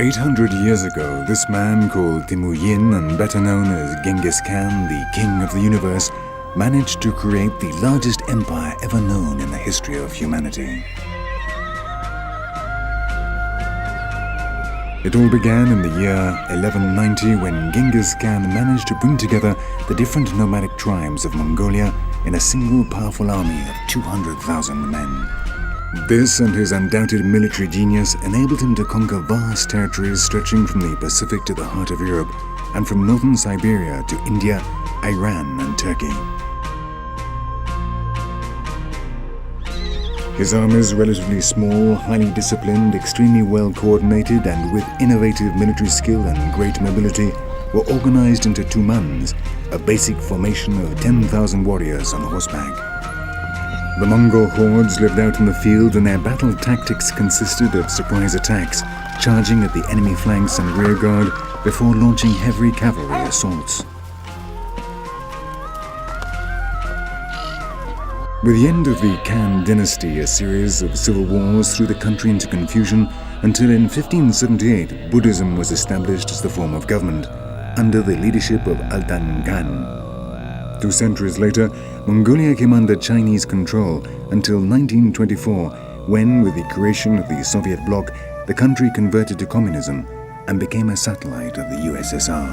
800 years ago, this man called Timuyin, and better known as Genghis Khan, the king of the universe, managed to create the largest empire ever known in the history of humanity. It all began in the year 1190 when Genghis Khan managed to bring together the different nomadic tribes of Mongolia in a single powerful army of 200,000 men. This and his undoubted military genius enabled him to conquer vast territories stretching from the Pacific to the heart of Europe and from northern Siberia to India, Iran and Turkey. His armies, relatively small, highly disciplined, extremely well coordinated and with innovative military skill and great mobility, were organized into tumans, a basic formation of 10,000 warriors on horseback. The Mongol hordes lived out in the field, and their battle tactics consisted of surprise attacks, charging at the enemy flanks and rear guard before launching heavy cavalry assaults. With the end of the Khan dynasty, a series of civil wars threw the country into confusion until in 1578 Buddhism was established as the form of government under the leadership of Altan Khan. 2 centuries later, Mongolia came under Chinese control until 1924, when, with the creation of the Soviet bloc, the country converted to communism and became a satellite of the USSR.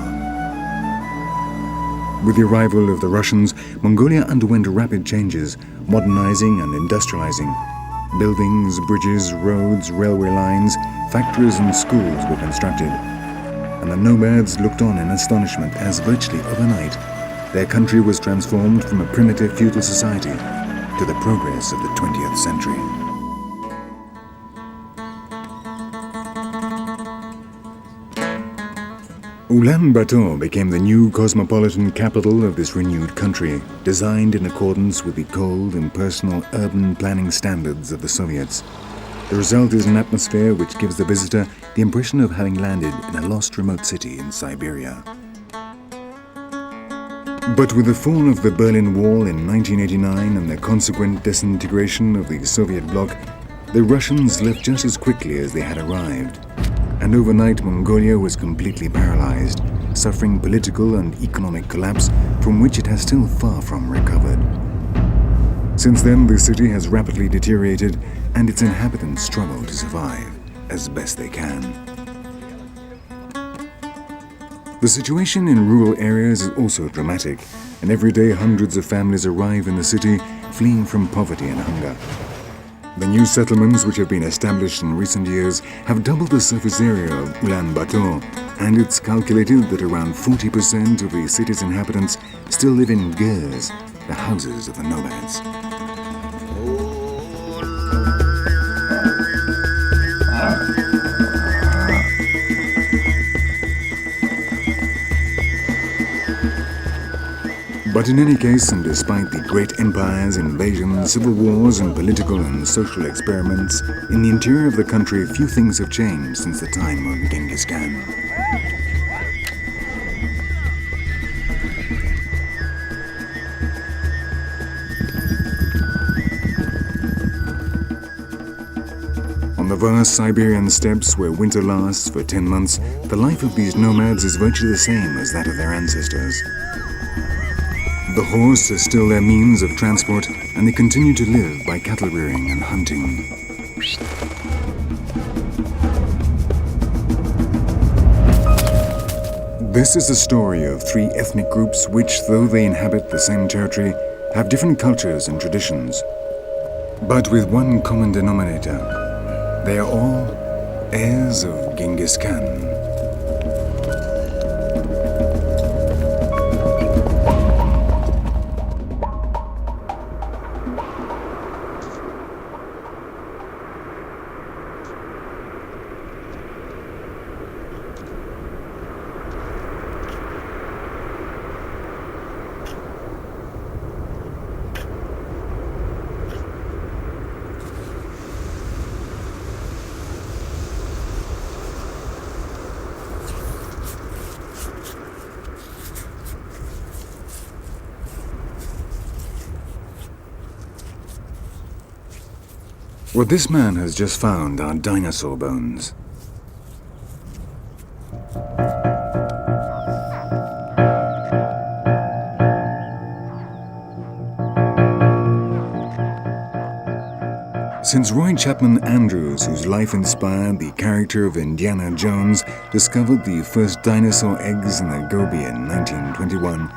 With the arrival of the Russians, Mongolia underwent rapid changes, modernizing and industrializing. Buildings, bridges, roads, railway lines, factories and schools were constructed. And the nomads looked on in astonishment as virtually overnight, their country was transformed from a primitive feudal society to the progress of the 20th century. Ulaanbaatar became the new cosmopolitan capital of this renewed country, designed in accordance with the cold, impersonal urban planning standards of the Soviets. The result is an atmosphere which gives the visitor the impression of having landed in a lost remote city in Siberia. But with the fall of the Berlin Wall in 1989 and the consequent disintegration of the Soviet bloc, the Russians left just as quickly as they had arrived. And overnight, Mongolia was completely paralyzed, suffering political and economic collapse from which it has still far from recovered. Since then, the city has rapidly deteriorated and its inhabitants struggle to survive as best they can. The situation in rural areas is also dramatic, and every day hundreds of families arrive in the city fleeing from poverty and hunger. The new settlements which have been established in recent years have doubled the surface area of Ulaanbaatar, and it's calculated that around 40% of the city's inhabitants still live in gers, the houses of the nomads. But in any case, and despite the great empires, invasions, civil wars, and political and social experiments, in the interior of the country few things have changed since the time of Genghis Khan. On the vast Siberian steppes, where winter lasts for 10 months, the life of these nomads is virtually the same as that of their ancestors. The horse is still their means of transport, and they continue to live by cattle rearing and hunting. This is the story of 3 ethnic groups which, though they inhabit the same territory, have different cultures and traditions. But with one common denominator, they are all heirs of Genghis Khan. What this man has just found are dinosaur bones. Since Roy Chapman Andrews, whose life inspired the character of Indiana Jones, discovered the first dinosaur eggs in the Gobi in 1921,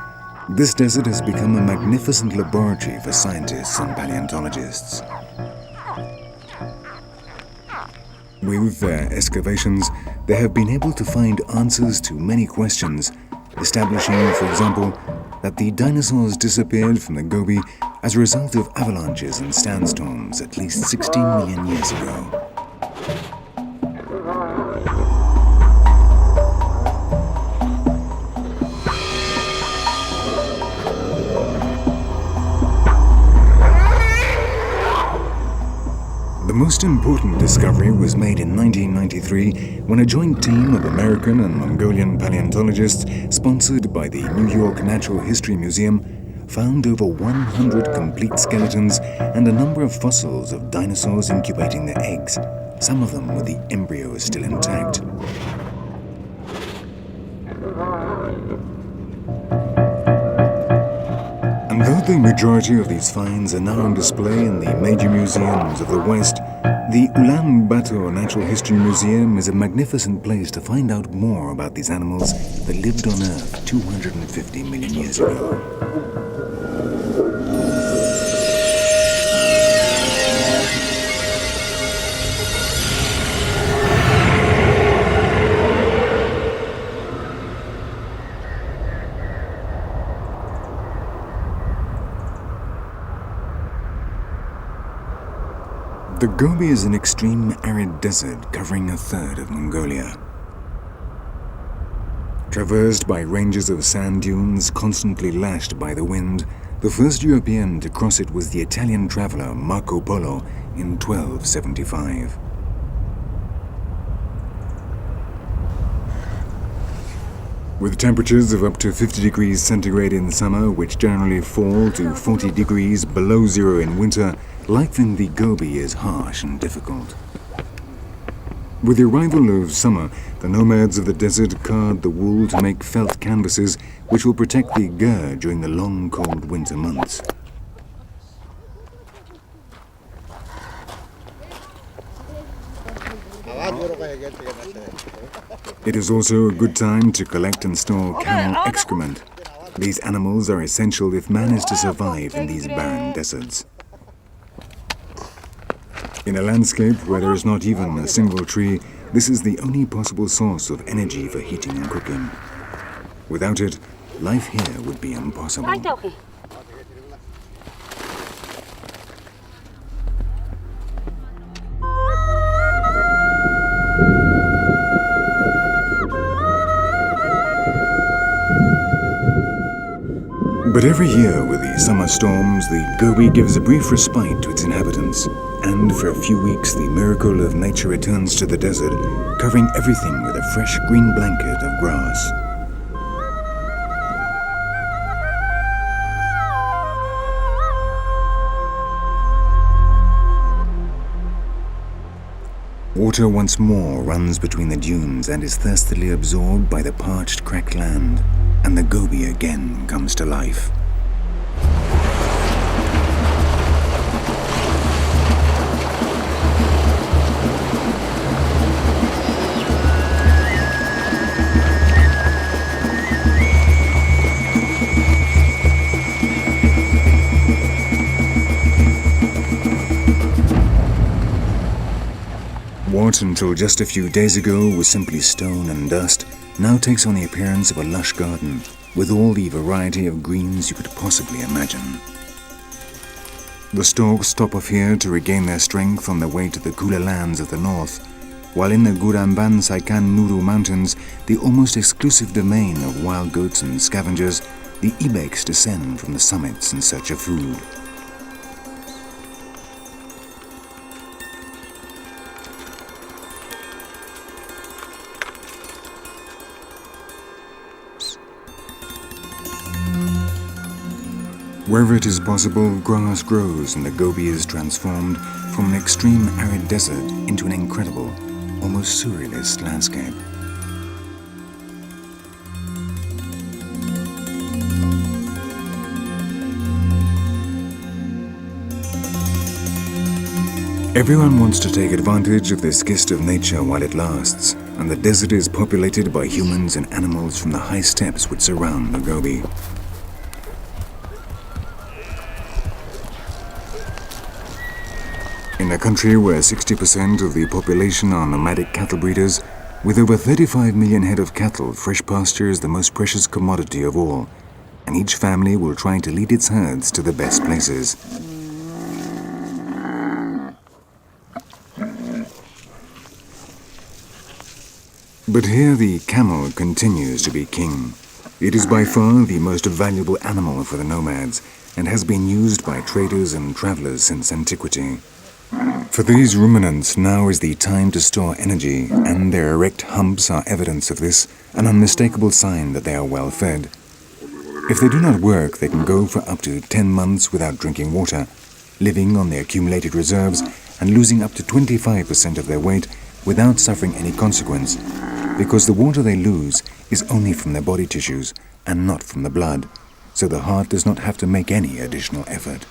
this desert has become a magnificent laboratory for scientists and paleontologists. With their excavations, they have been able to find answers to many questions, establishing, for example, that the dinosaurs disappeared from the Gobi as a result of avalanches and sandstorms at least 16 million years ago. The most important discovery was made in 1993 when a joint team of American and Mongolian paleontologists, sponsored by the New York Natural History Museum, found over 100 complete skeletons and a number of fossils of dinosaurs incubating their eggs, some of them with the embryos still intact. And though the majority of these finds are now on display in the major museums of the West, the Ulaanbaatar Natural History Museum is a magnificent place to find out more about these animals that lived on Earth 250 million years ago. The Gobi is an extreme arid desert covering a third of Mongolia. Traversed by ranges of sand dunes constantly lashed by the wind, the first European to cross it was the Italian traveler Marco Polo in 1275. With temperatures of up to 50 degrees centigrade in summer, which generally fall to 40 degrees below zero in winter, life in the Gobi is harsh and difficult. With the arrival of summer, the nomads of the desert card the wool to make felt canvases which will protect the gur during the long, cold winter months. It is also a good time to collect and store camel excrement. These animals are essential if man is to survive in these barren deserts. In a landscape where there is not even a single tree, this is the only possible source of energy for heating and cooking. Without it, life here would be impossible. But every year with the summer storms, the Gobi gives a brief respite to its inhabitants, and for a few weeks the miracle of nature returns to the desert, covering everything with a fresh green blanket of grass. Water once more runs between the dunes and is thirstily absorbed by the parched, cracked land, and the Gobi again comes to life. What, until just a few days ago, was simply stone and dust, now takes on the appearance of a lush garden, with all the variety of greens you could possibly imagine. The storks stop off here to regain their strength on their way to the cooler lands of the north, while in the Guramban Saikan Nuru Mountains, the almost exclusive domain of wild goats and scavengers, the ibex descend from the summits in search of food. Wherever it is possible, grass grows and the Gobi is transformed from an extreme arid desert into an incredible, almost surrealist landscape. Everyone wants to take advantage of this gift of nature while it lasts, and the desert is populated by humans and animals from the high steppes which surround the Gobi. In a country where 60% of the population are nomadic cattle breeders, with over 35 million head of cattle, fresh pasture is the most precious commodity of all, and each family will try to lead its herds to the best places. But here the camel continues to be king. It is by far the most valuable animal for the nomads and has been used by traders and travelers since antiquity. For these ruminants, now is the time to store energy, and their erect humps are evidence of this, an unmistakable sign that they are well fed. If they do not work, they can go for up to 10 months without drinking water, living on their accumulated reserves and losing up to 25% of their weight without suffering any consequence, because the water they lose is only from their body tissues and not from the blood, so the heart does not have to make any additional effort.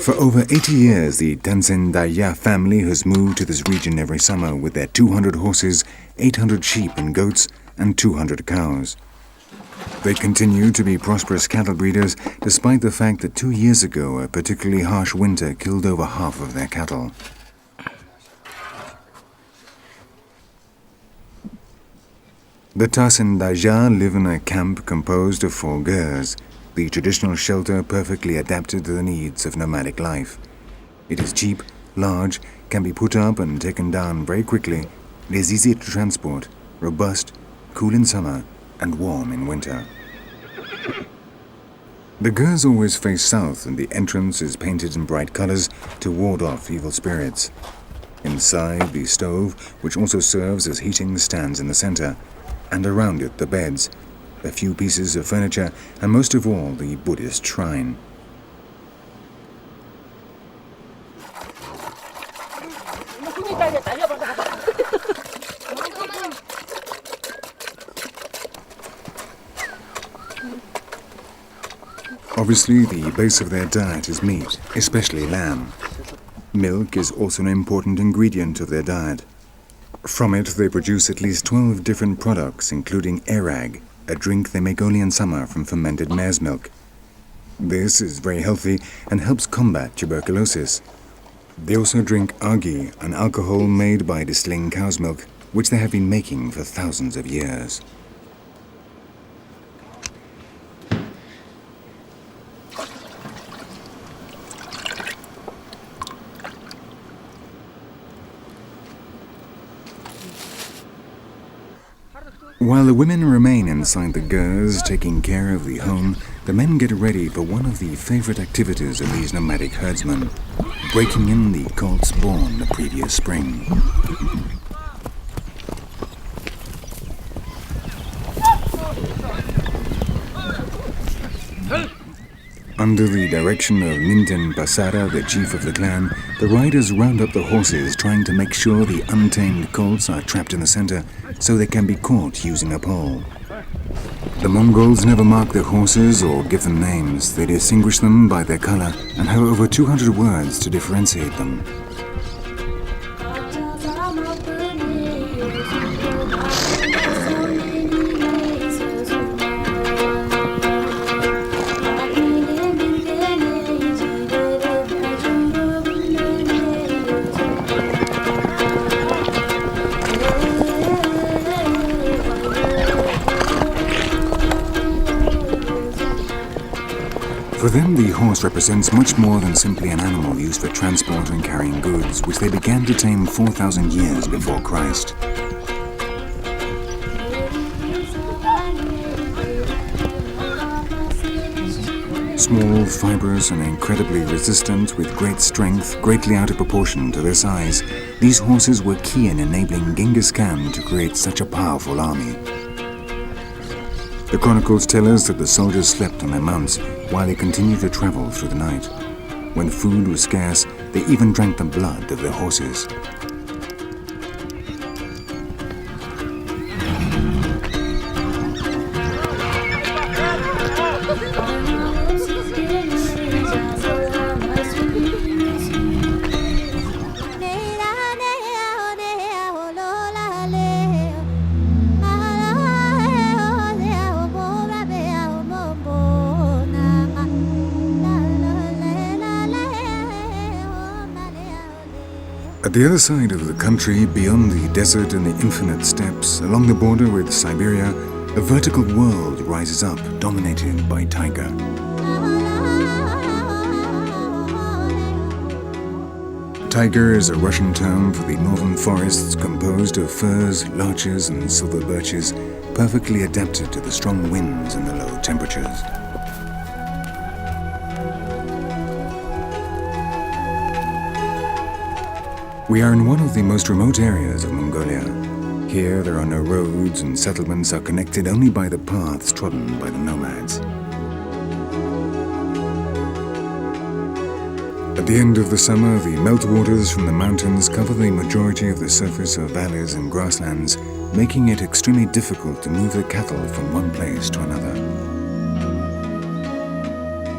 For over 80 years, the Tanzendaya family has moved to this region every summer with their 200 horses, 800 sheep and goats, and 200 cows. They continue to be prosperous cattle breeders despite the fact that 2 years ago a particularly harsh winter killed over half of their cattle. The Tanzendaya live in a camp composed of 4 gers, the traditional shelter perfectly adapted to the needs of nomadic life. It is cheap, large, can be put up and taken down very quickly. It is easy to transport, robust, cool in summer, and warm in winter. The gers always face south, and the entrance is painted in bright colors to ward off evil spirits. Inside, the stove, which also serves as heating, stands in the center, and around it the beds, a few pieces of furniture, and most of all the Buddhist shrine. Obviously, the base of their diet is meat, especially lamb. Milk is also an important ingredient of their diet. From it, they produce at least 12 different products, including erag, a drink they make only in summer from fermented mare's milk. This is very healthy and helps combat tuberculosis. They also drink agi, an alcohol made by distilling cow's milk, which they have been making for thousands of years. While the women remain inside the gers taking care of the home, the men get ready for one of the favorite activities of these nomadic herdsmen, breaking in the colts born the previous spring. Under the direction of Ninten Pasara, the chief of the clan, the riders round up the horses, trying to make sure the untamed colts are trapped in the center so they can be caught using a pole. The Mongols never mark their horses or give them names. They distinguish them by their color and have over 200 words to differentiate them. For them, the horse represents much more than simply an animal used for transport and carrying goods, which they began to tame 4,000 years before Christ. Small, fibrous, and incredibly resistant, with great strength, greatly out of proportion to their size, these horses were key in enabling Genghis Khan to create such a powerful army. The chronicles tell us that the soldiers slept on their mounts while they continued to travel through the night. When food was scarce, they even drank the blood of their horses. At the other side of the country, beyond the desert and the infinite steppes, along the border with Siberia, a vertical world rises up, dominated by taiga. Taiga is a Russian term for the northern forests composed of firs, larches and silver birches, perfectly adapted to the strong winds and the low temperatures. We are in one of the most remote areas of Mongolia. Here there are no roads and settlements are connected only by the paths trodden by the nomads. At the end of the summer, the meltwaters from the mountains cover the majority of the surface of valleys and grasslands, making it extremely difficult to move the cattle from one place to another.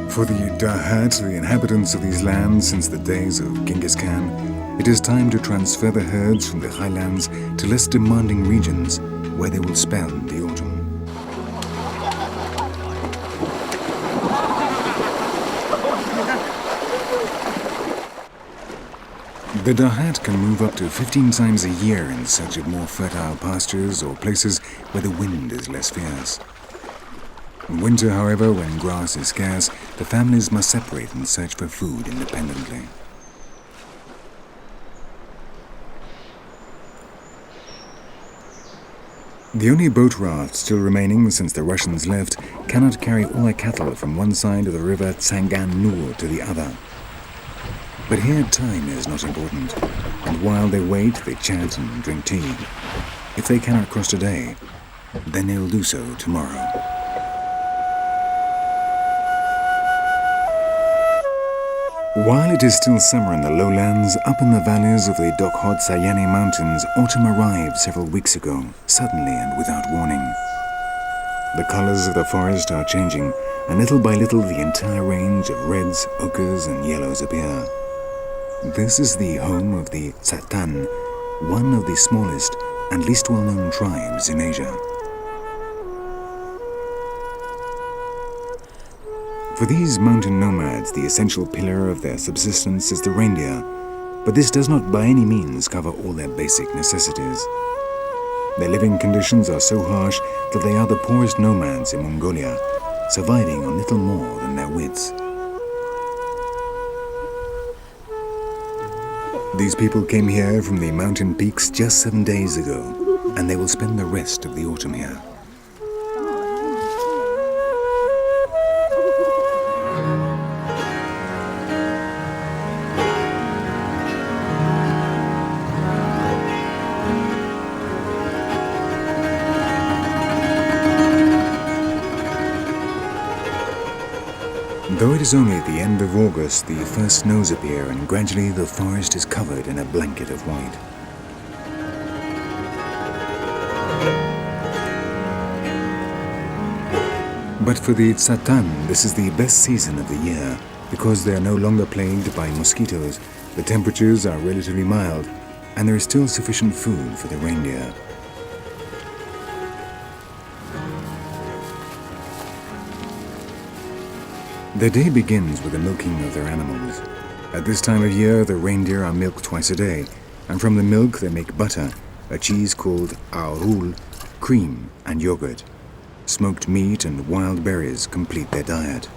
For the Dahat, the inhabitants of these lands since the days of Genghis Khan, it is time to transfer the herds from the highlands to less demanding regions where they will spend the autumn. The Dahat can move up to 15 times a year in search of more fertile pastures or places where the wind is less fierce. In winter, however, when grass is scarce, the families must separate and search for food independently. The only boat raft still remaining since the Russians left cannot carry all their cattle from one side of the river Tsangan-Nur to the other. But here time is not important, and while they wait, they chat and drink tea. If they cannot cross today, then they will do so tomorrow. While it is still summer in the lowlands, up in the valleys of the Dokhotsayani Mountains, autumn arrived several weeks ago, suddenly and without warning. The colors of the forest are changing, and little by little the entire range of reds, ochres, and yellows appear. This is the home of the Tsatan, one of the smallest and least well-known tribes in Asia. For these mountain nomads, the essential pillar of their subsistence is the reindeer, but this does not by any means cover all their basic necessities. Their living conditions are so harsh that they are the poorest nomads in Mongolia, surviving on little more than their wits. These people came here from the mountain peaks just 7 days ago, and they will spend the rest of the autumn here. Though it is only at the end of August, the first snows appear and gradually the forest is covered in a blanket of white. But for the Tsatan, this is the best season of the year because they are no longer plagued by mosquitoes, the temperatures are relatively mild, and there is still sufficient food for the reindeer. Their day begins with the milking of their animals. At this time of year, the reindeer are milked twice a day, and from the milk they make butter, a cheese called aurul, cream and yogurt. Smoked meat and wild berries complete their diet.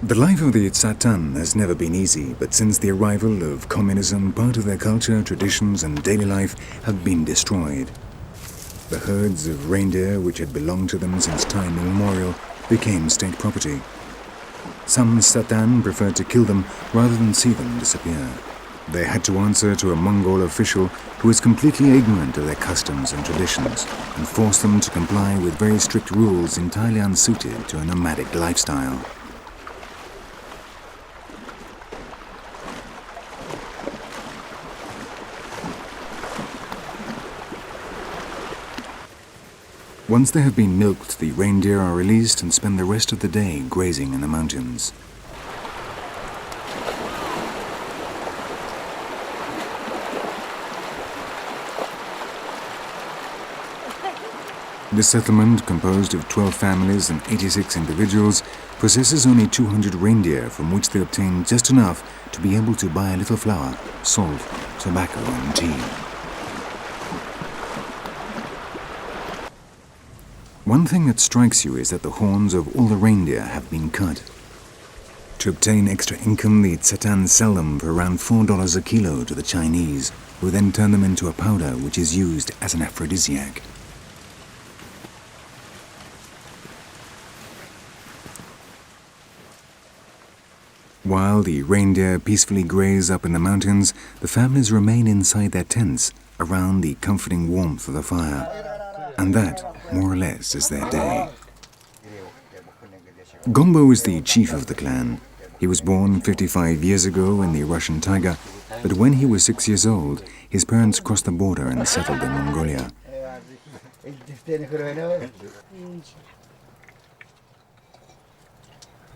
The life of the Tsatan has never been easy, but since the arrival of communism, part of their culture, traditions and daily life have been destroyed. The herds of reindeer, which had belonged to them since time immemorial, became state property. Some Tsatan preferred to kill them rather than see them disappear. They had to answer to a Mongol official who was completely ignorant of their customs and traditions and forced them to comply with very strict rules entirely unsuited to a nomadic lifestyle. Once they have been milked, the reindeer are released and spend the rest of the day grazing in the mountains. This settlement, composed of 12 families and 86 individuals, possesses only 200 reindeer, from which they obtain just enough to be able to buy a little flour, salt, tobacco and tea. One thing that strikes you is that the horns of all the reindeer have been cut. To obtain extra income, the Tsatan sell them for around $4 a kilo to the Chinese, who then turn them into a powder which is used as an aphrodisiac. While the reindeer peacefully graze up in the mountains, the families remain inside their tents, around the comforting warmth of the fire. And that, more or less, is their day. Gombo is the chief of the clan. He was born 55 years ago in the Russian taiga, but when he was 6 years old, his parents crossed the border and settled in Mongolia.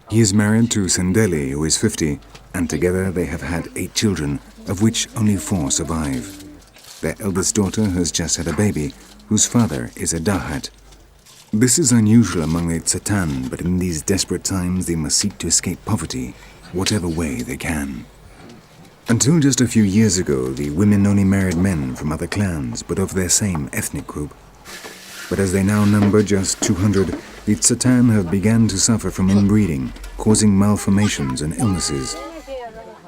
He is married to Sendeli, who is 50, and together they have had 8 children, of which only 4 survive. Their eldest daughter has just had a baby, whose father is a dahat. This is unusual among the Tsatan, but in these desperate times they must seek to escape poverty, whatever way they can. Until just a few years ago, the women only married men from other clans, but of their same ethnic group. But as they now number just 200, the Tsatan have begun to suffer from inbreeding, causing malformations and illnesses.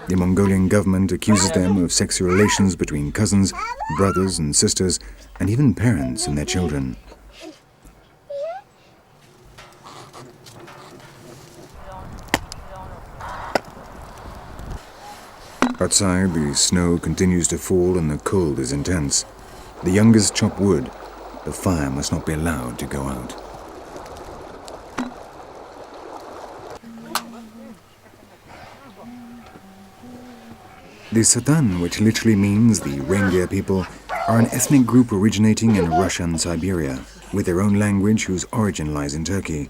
The Mongolian government accuses them of sexual relations between cousins, brothers and sisters, and even parents and their children. Outside, the snow continues to fall and the cold is intense. The youngest chop wood. The fire must not be allowed to go out. The Tsatan, which literally means the reindeer people, are an ethnic group originating in Russian Siberia, with their own language whose origin lies in Turkey.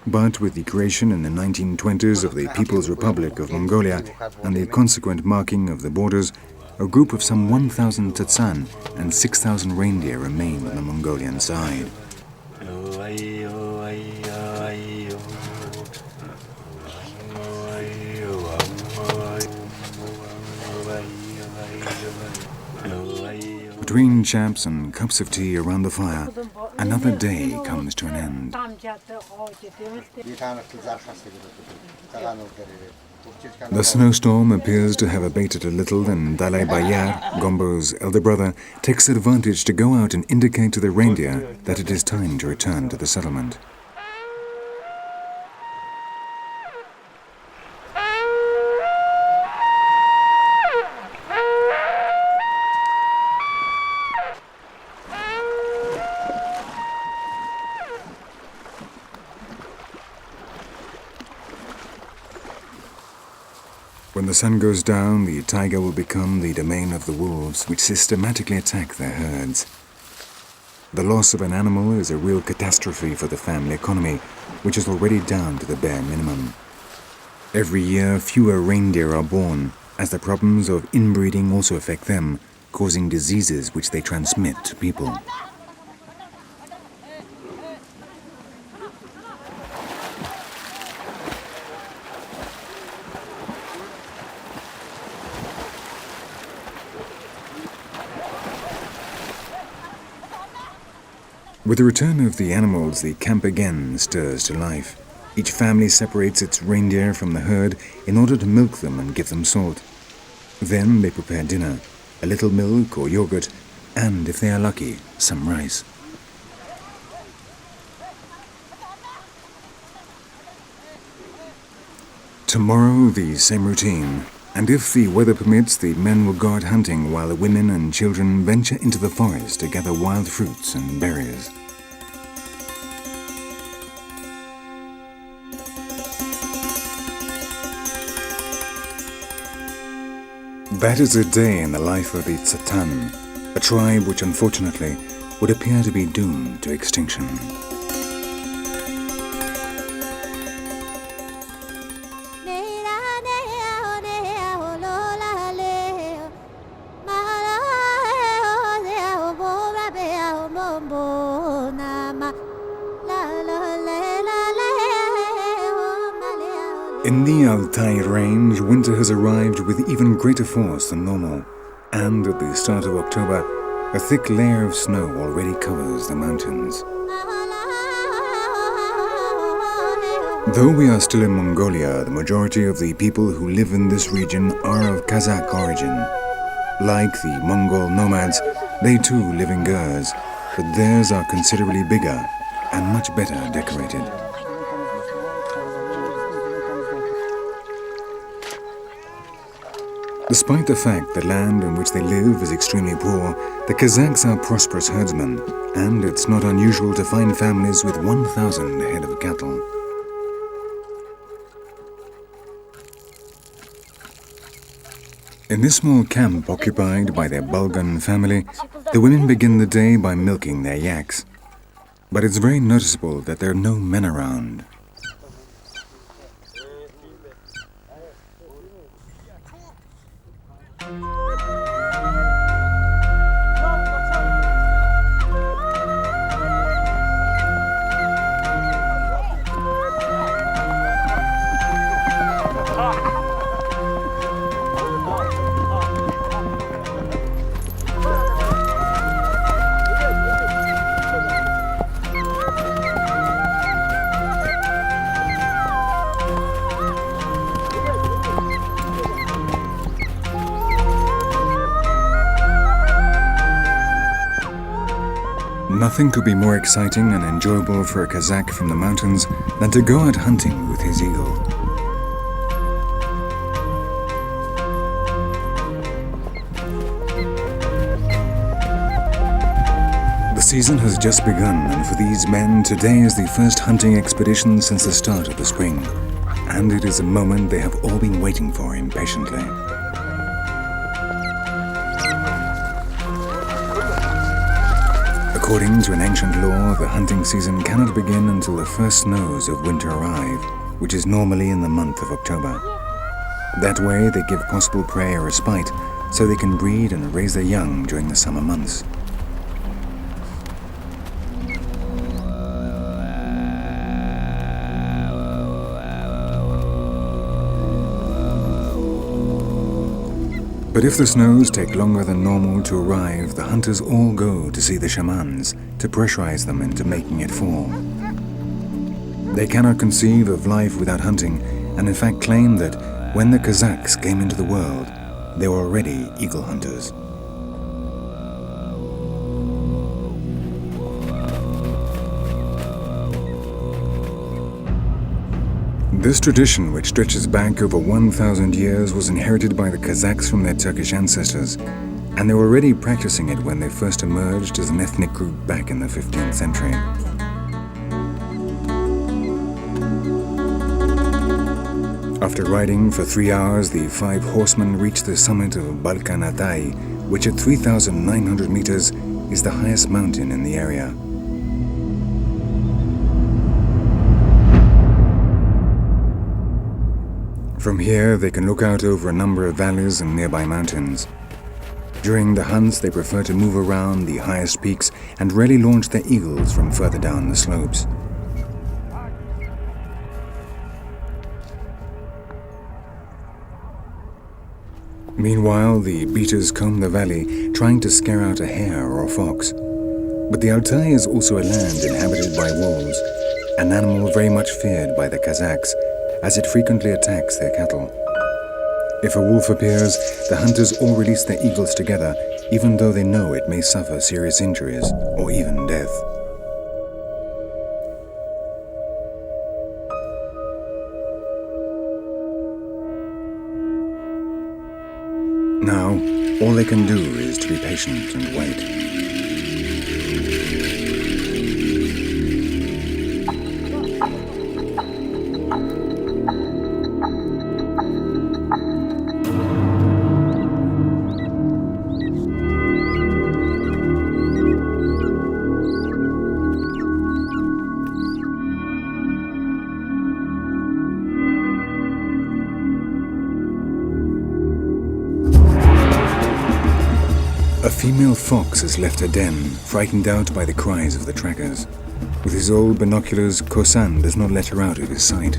But with the creation in the 1920s of the People's Republic of Mongolia and the consequent marking of the borders, a group of some 1,000 Tsatan and 6,000 reindeer remain on the Mongolian side. Between chaps and cups of tea around the fire, another day comes to an end. The snowstorm appears to have abated a little, and Dalai Bayar, Gombo's elder brother, takes advantage to go out and indicate to the reindeer that it is time to return to the settlement. When the sun goes down, the taiga will become the domain of the wolves, which systematically attack their herds. The loss of an animal is a real catastrophe for the family economy, which is already down to the bare minimum. Every year, fewer reindeer are born, as the problems of inbreeding also affect them, causing diseases which they transmit to people. With the return of the animals, the camp again stirs to life. Each family separates its reindeer from the herd in order to milk them and give them salt. Then they prepare dinner, a little milk or yogurt, and, if they are lucky, some rice. Tomorrow, the same routine, and if the weather permits, the men will go out hunting while the women and children venture into the forest to gather wild fruits and berries. That is a day in the life of the Tsatan, a tribe which unfortunately would appear to be doomed to extinction. Nama In the Altai range, winter has arrived with even greater force than normal, and at the start of October, a thick layer of snow already covers the mountains. Though we are still in Mongolia, the majority of the people who live in this region are of Kazakh origin. Like the Mongol nomads, they too live in gurs, but theirs are considerably bigger and much better decorated. Despite the fact the land in which they live is extremely poor, the Kazakhs are prosperous herdsmen, and it's not unusual to find families with 1,000 head of cattle. In this small camp occupied by their Bulgan family, the women begin the day by milking their yaks. But it's very noticeable that there are no men around. Nothing could be more exciting and enjoyable for a Kazakh from the mountains than to go out hunting with his eagle. The season has just begun, and for these men, today is the first hunting expedition since the start of the spring, and it is a moment they have all been waiting for impatiently. According to an ancient law, the hunting season cannot begin until the first snows of winter arrive, which is normally in the month of October. That way, they give possible prey a respite, so they can breed and raise their young during the summer months. But if the snows take longer than normal to arrive, the hunters all go to see the shamans to pressurize them into making it fall. They cannot conceive of life without hunting, and in fact claim that when the Kazakhs came into the world, they were already eagle hunters. This tradition, which stretches back over 1,000 years, was inherited by the Kazakhs from their Turkish ancestors, and they were already practicing it when they first emerged as an ethnic group back in the 15th century. After riding for 3 hours, the 5 horsemen reached the summit of Balkan Altai, which at 3,900 meters is the highest mountain in the area. From here, they can look out over a number of valleys and nearby mountains. During the hunts, they prefer to move around the highest peaks and rarely launch their eagles from further down the slopes. Meanwhile, the beaters comb the valley, trying to scare out a hare or a fox. But the Altai is also a land inhabited by wolves, an animal very much feared by the Kazakhs, as it frequently attacks their cattle. If a wolf appears, the hunters all release their eagles together, even though they know it may suffer serious injuries or even death. Now, all they can do is to be patient and wait. A female fox has left her den, frightened out by the cries of the trackers. With his old binoculars, Kosan does not let her out of his sight.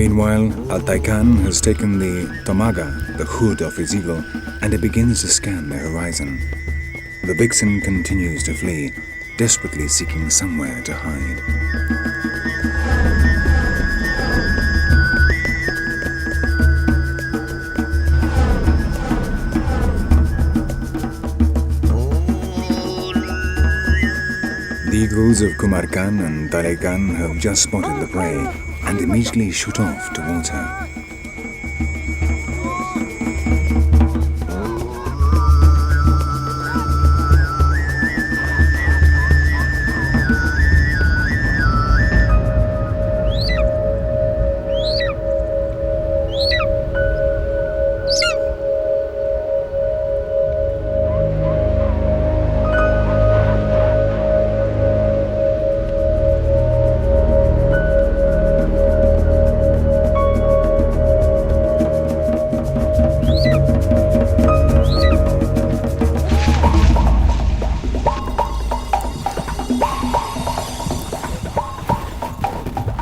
Meanwhile, Altaikan has taken the tomaga, the hood of his eagle, and it begins to scan the horizon. The vixen continues to flee, desperately seeking somewhere to hide. The eagles of Kumar Khan and Talai Khan have just spotted the prey and immediately shoot off towards her.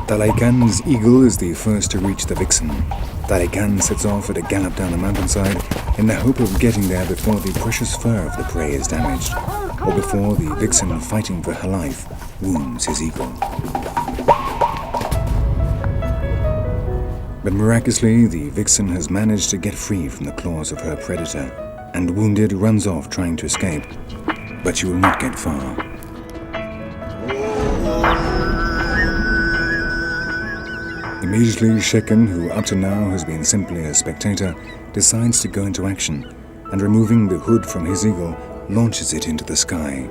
Talai Khan's eagle is the first to reach the vixen. Talai Khan sets off at a gallop down the mountainside in the hope of getting there before the precious fur of the prey is damaged, or before the vixen fighting for her life wounds his eagle. But miraculously, the vixen has managed to get free from the claws of her predator, and wounded runs off trying to escape, but she will not get far. Immediately, Shekin, who up to now has been simply a spectator, decides to go into action, and removing the hood from his eagle, launches it into the sky.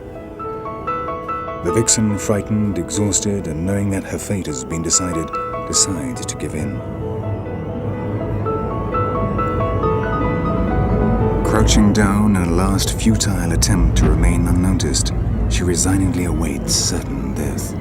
The vixen, frightened, exhausted, and knowing that her fate has been decided, decides to give in. Crouching down in a last futile attempt to remain unnoticed, she resignedly awaits certain death.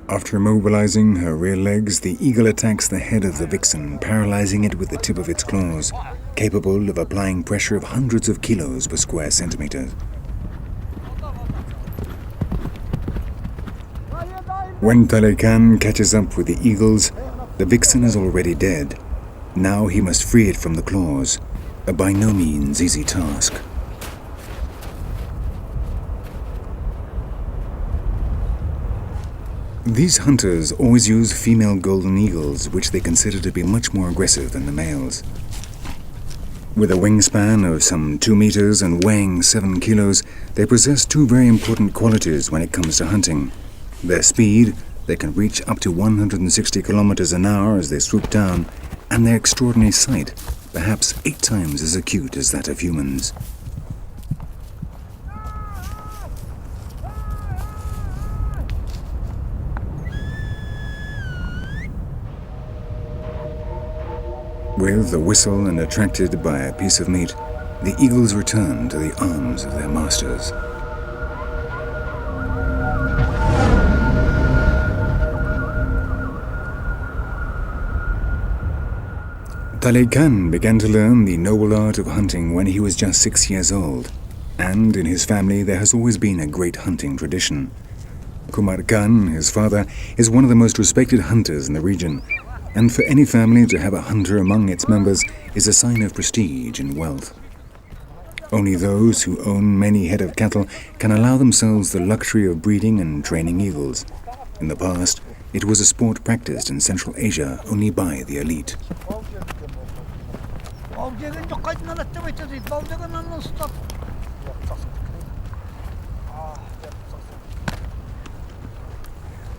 After immobilizing her rear legs, the eagle attacks the head of the vixen, paralyzing it with the tip of its claws, capable of applying pressure of hundreds of kilos per square centimeter. When Talai Khan catches up with the eagles, the vixen is already dead. Now he must free it from the claws, a by no means easy task. These hunters always use female golden eagles, which they consider to be much more aggressive than the males. With a wingspan of some 2 meters and weighing 7 kilos, they possess two very important qualities when it comes to hunting. Their speed, they can reach up to 160 kilometers an hour as they swoop down, and their extraordinary sight, perhaps 8 times as acute as that of humans. With a whistle and attracted by a piece of meat, the eagles return to the arms of their masters. Talai Khan began to learn the noble art of hunting when he was just 6 years old, and in his family there has always been a great hunting tradition. Kumar Khan, his father, is one of the most respected hunters in the region, and for any family to have a hunter among its members is a sign of prestige and wealth. Only those who own many head of cattle can allow themselves the luxury of breeding and training eagles. In the past, it was a sport practiced in Central Asia only by the elite.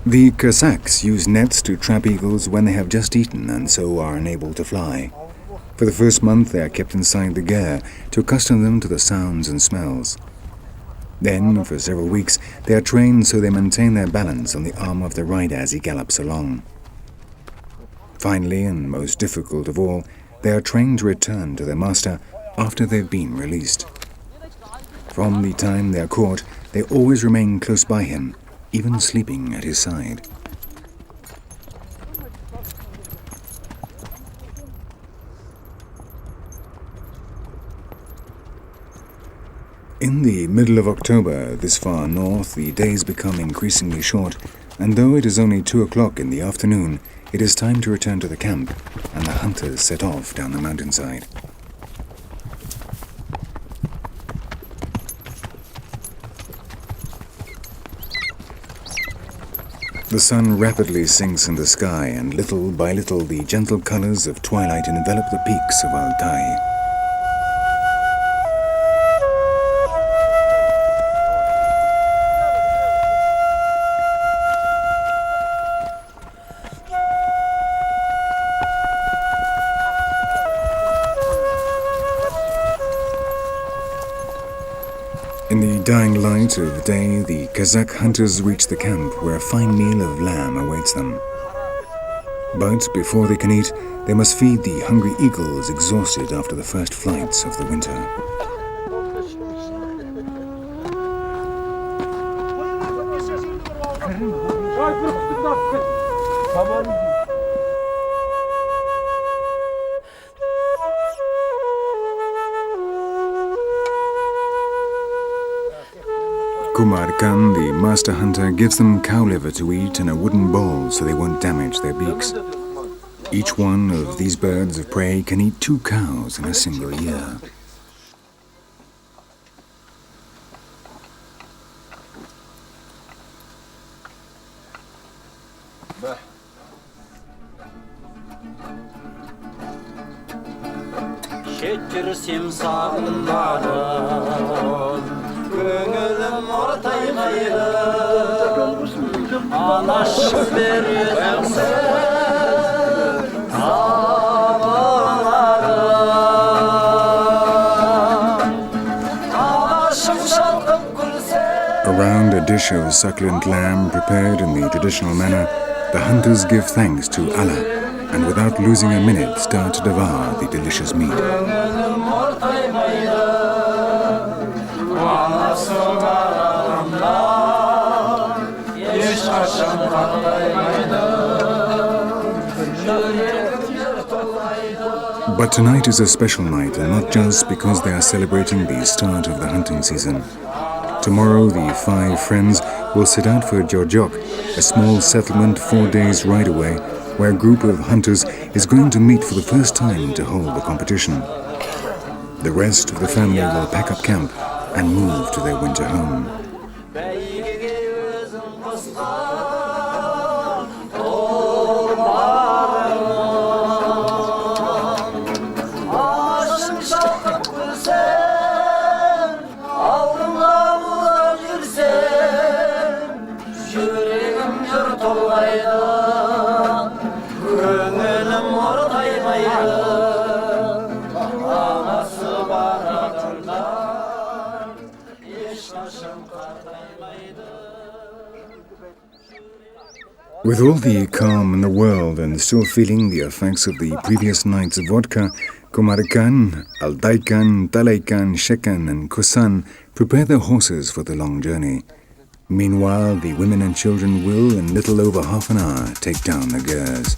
The Cossacks use nets to trap eagles when they have just eaten and so are unable to fly. For the first month they are kept inside the ger to accustom them to the sounds and smells. Then, for several weeks, they are trained so they maintain their balance on the arm of the rider as he gallops along. Finally, and most difficult of all, they are trained to return to their master after they've been released. From the time they are caught, they always remain close by him, even sleeping at his side. In the middle of October, this far north, the days become increasingly short, and though it is only 2 o'clock in the afternoon, it is time to return to the camp, and the hunters set off down the mountainside. The sun rapidly sinks in the sky, and little by little the gentle colors of twilight envelop the peaks of Altai. In the dying light of day, the Kazakh hunters reach the camp where a fine meal of lamb awaits them. But before they can eat, they must feed the hungry eagles exhausted after the first flights of the winter. Kumar Khan, the master hunter, gives them cow liver to eat in a wooden bowl so they won't damage their beaks. Each one of these birds of prey can eat 2 cows in a single year. Around a dish of succulent lamb prepared in the traditional manner, the hunters give thanks to Allah and without losing a minute start to devour the delicious meat. But tonight is a special night, and not just because they are celebrating the start of the hunting season. Tomorrow, the 5 friends will set out for Jorjok, a small settlement 4 days' ride away, where a group of hunters is going to meet for the first time to hold the competition. The rest of the family will pack up camp and move to their winter home. With all the calm in the world and still feeling the effects of the previous night's vodka, Kumar Khan, Altai Khan, Talai Khan, Shekan and Kusan prepare their horses for the long journey. Meanwhile, the women and children will, in little over half an hour, take down the Gurs.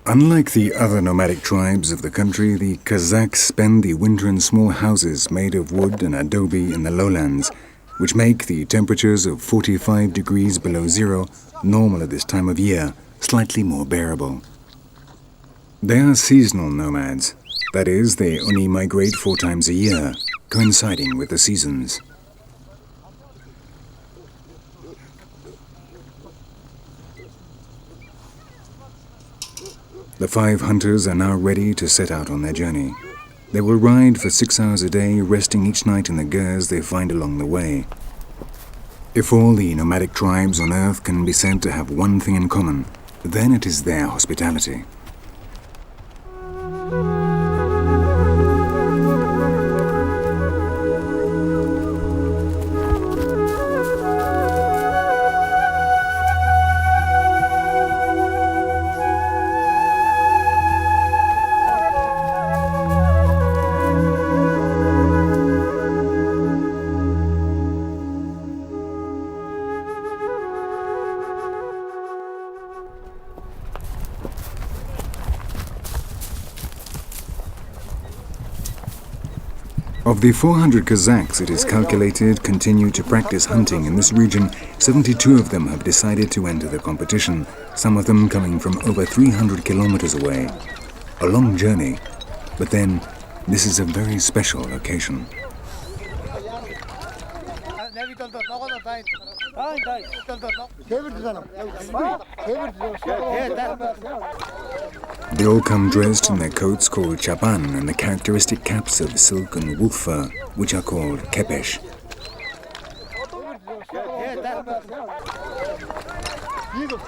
Unlike the other nomadic tribes of the country, the Kazakhs spend the winter in small houses made of wood and adobe in the lowlands, which make the temperatures of 45 degrees below zero, normal at this time of year, slightly more bearable. They are seasonal nomads. That is, they only migrate 4 times a year, coinciding with the seasons. The 5 hunters are now ready to set out on their journey. They will ride for 6 hours a day, resting each night in the Gurs they find along the way. If all the nomadic tribes on Earth can be said to have one thing in common, then it is their hospitality. Of the 400 Kazakhs it is calculated continue to practice hunting in this region, 72 of them have decided to enter the competition, some of them coming from over 300 kilometers away. A long journey, but then this is a very special occasion. They all come dressed in their coats called chaban and the characteristic caps of silk and wolf fur, which are called kepesh.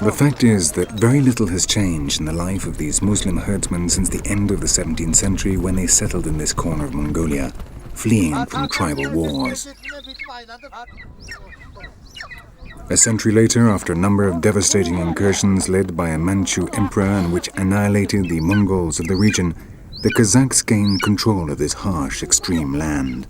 The fact is that very little has changed in the life of these Muslim herdsmen since the end of the 17th century when they settled in this corner of Mongolia, fleeing from tribal wars. A century later, after a number of devastating incursions led by a Manchu emperor and which annihilated the Mongols of the region, the Kazakhs gained control of this harsh, extreme land.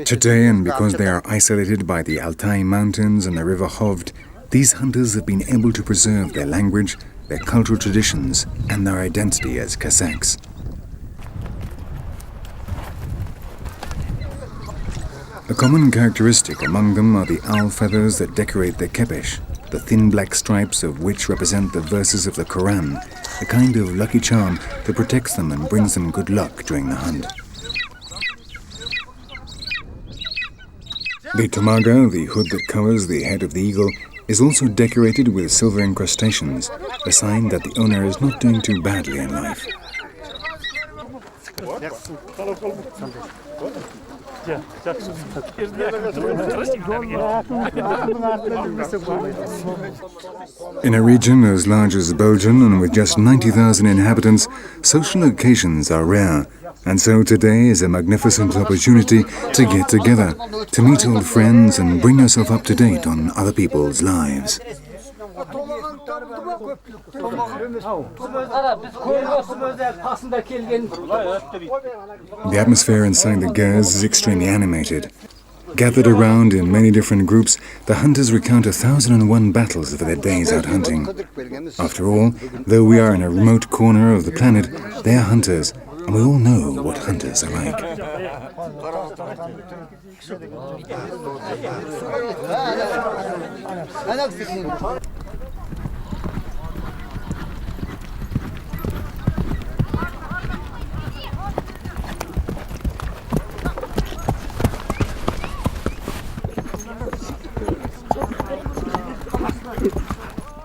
Today, and because they are isolated by the Altai Mountains and the river Hovd, these hunters have been able to preserve their language, their cultural traditions, and their identity as Kazakhs. A common characteristic among them are the owl feathers that decorate their kepesh, the thin black stripes of which represent the verses of the Quran, a kind of lucky charm that protects them and brings them good luck during the hunt. The tomaga, the hood that covers the head of the eagle, is also decorated with silver incrustations, a sign that the owner is not doing too badly in life. In a region as large as Belgium and with just 90,000 inhabitants, social occasions are rare, and so today is a magnificent opportunity to get together, to meet old friends and bring yourself up to date on other people's lives. The atmosphere inside the gers is extremely animated. Gathered around in many different groups, the hunters recount 1,001 battles of their days out hunting. After all, though we are in a remote corner of the planet, they are hunters, and we all know what hunters are like.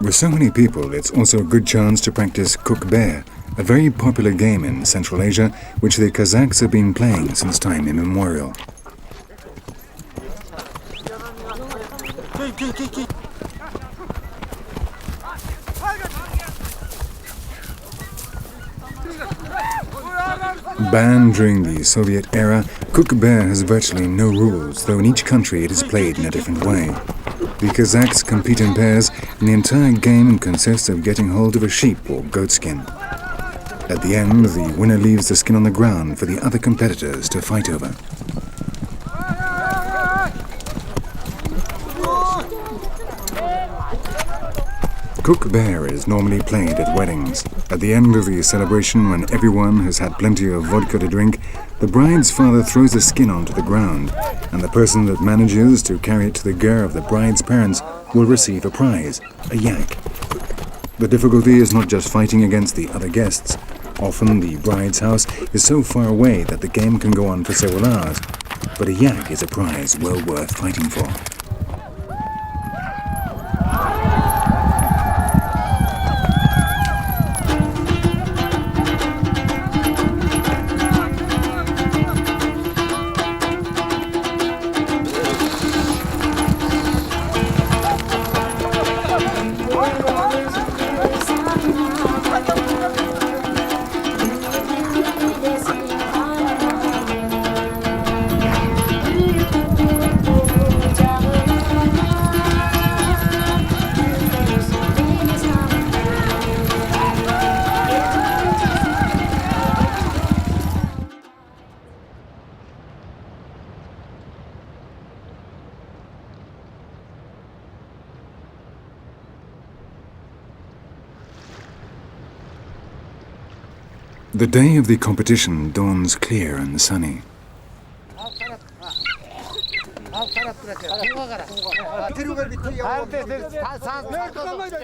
With so many people, it's also a good chance to practice cook bear, a very popular game in Central Asia, which the Kazakhs have been playing since time immemorial. Banned during the Soviet era, cook bear has virtually no rules, though in each country it is played in a different way. The Kazakhs compete in pairs, and the entire game consists of getting hold of a sheep or goat skin. At the end, the winner leaves the skin on the ground for the other competitors to fight over. Cook bear is normally played at weddings. At the end of the celebration, when everyone has had plenty of vodka to drink, the bride's father throws the skin onto the ground, and the person that manages to carry it to the ger of the bride's parents will receive a prize, a yak. The difficulty is not just fighting against the other guests. Often the bride's house is so far away that the game can go on for several hours, but a yak is a prize well worth fighting for. The day of the competition dawns clear and sunny.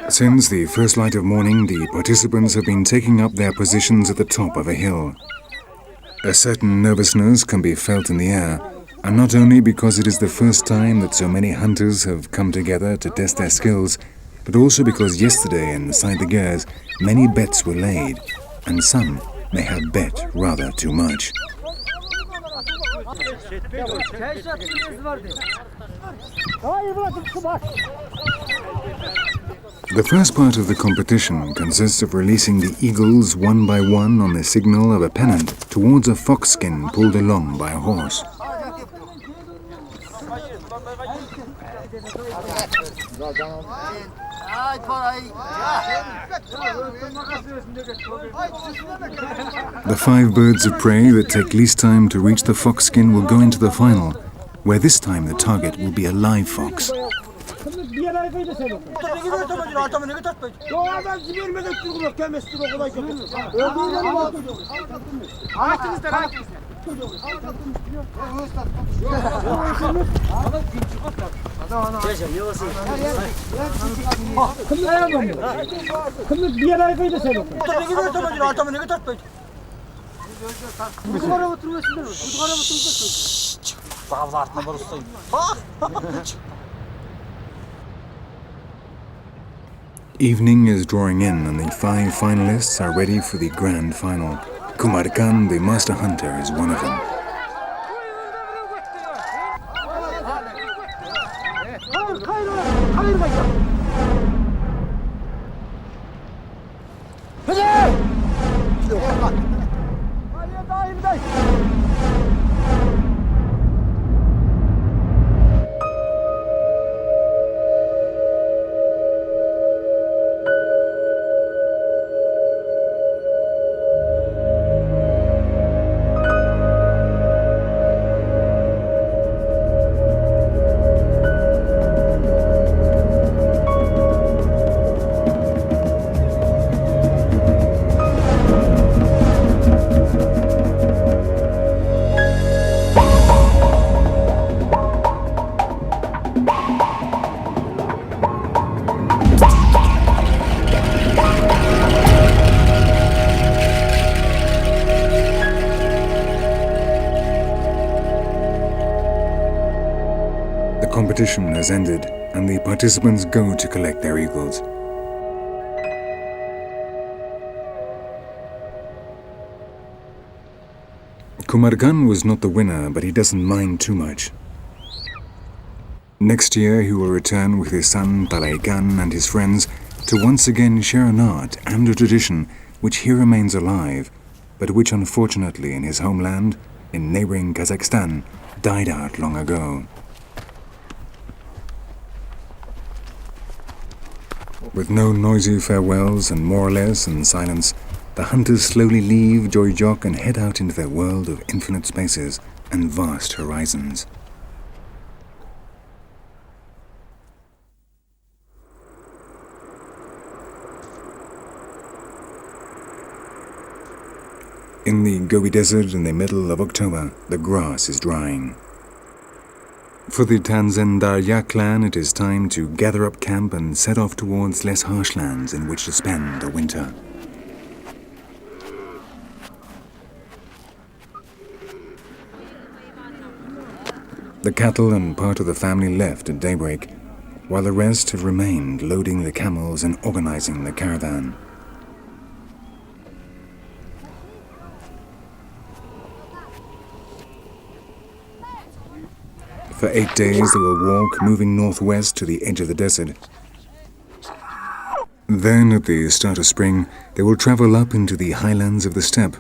Since the first light of morning, the participants have been taking up their positions at the top of a hill. A certain nervousness can be felt in the air, and not only because it is the first time that so many hunters have come together to test their skills, but also because yesterday inside the gears many bets were laid, and some may have bet rather too much. The first part of the competition consists of releasing the eagles one by one on the signal of a pennant towards a fox skin pulled along by a horse. The 5 birds of prey that take least time to reach the fox skin will go into the final, where this time the target will be a live fox. Evening is drawing in and the 5 finalists are ready for the grand final. Kumar Khan, the master hunter, is one of them. The competition has ended and the participants go to collect their eagles. Kumar Khan was not the winner, but he doesn't mind too much. Next year he will return with his son Talai Khan and his friends to once again share an art and a tradition which here remains alive, but which unfortunately in his homeland, in neighboring Kazakhstan, died out long ago. With no noisy farewells and more or less in silence, the hunters slowly leave Joy-Jok and head out into their world of infinite spaces and vast horizons. In the Gobi Desert in the middle of October, the grass is drying. For the Tanzendarya clan, it is time to gather up camp and set off towards less harsh lands in which to spend the winter. The cattle and part of the family left at daybreak, while the rest have remained loading the camels and organizing the caravan. For 8 days they will walk, moving northwest to the edge of the desert. Then, at the start of spring, they will travel up into the highlands of the steppe,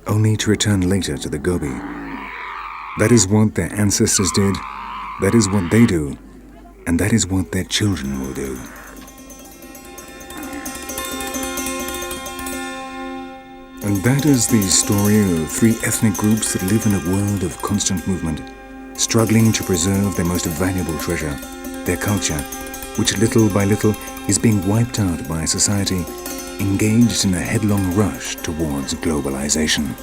only to return later to the Gobi. That is what their ancestors did, that is what they do, and that is what their children will do. And that is the story of 3 ethnic groups that live in a world of constant movement, struggling to preserve their most valuable treasure, their culture, which little by little is being wiped out by a society engaged in a headlong rush towards globalization.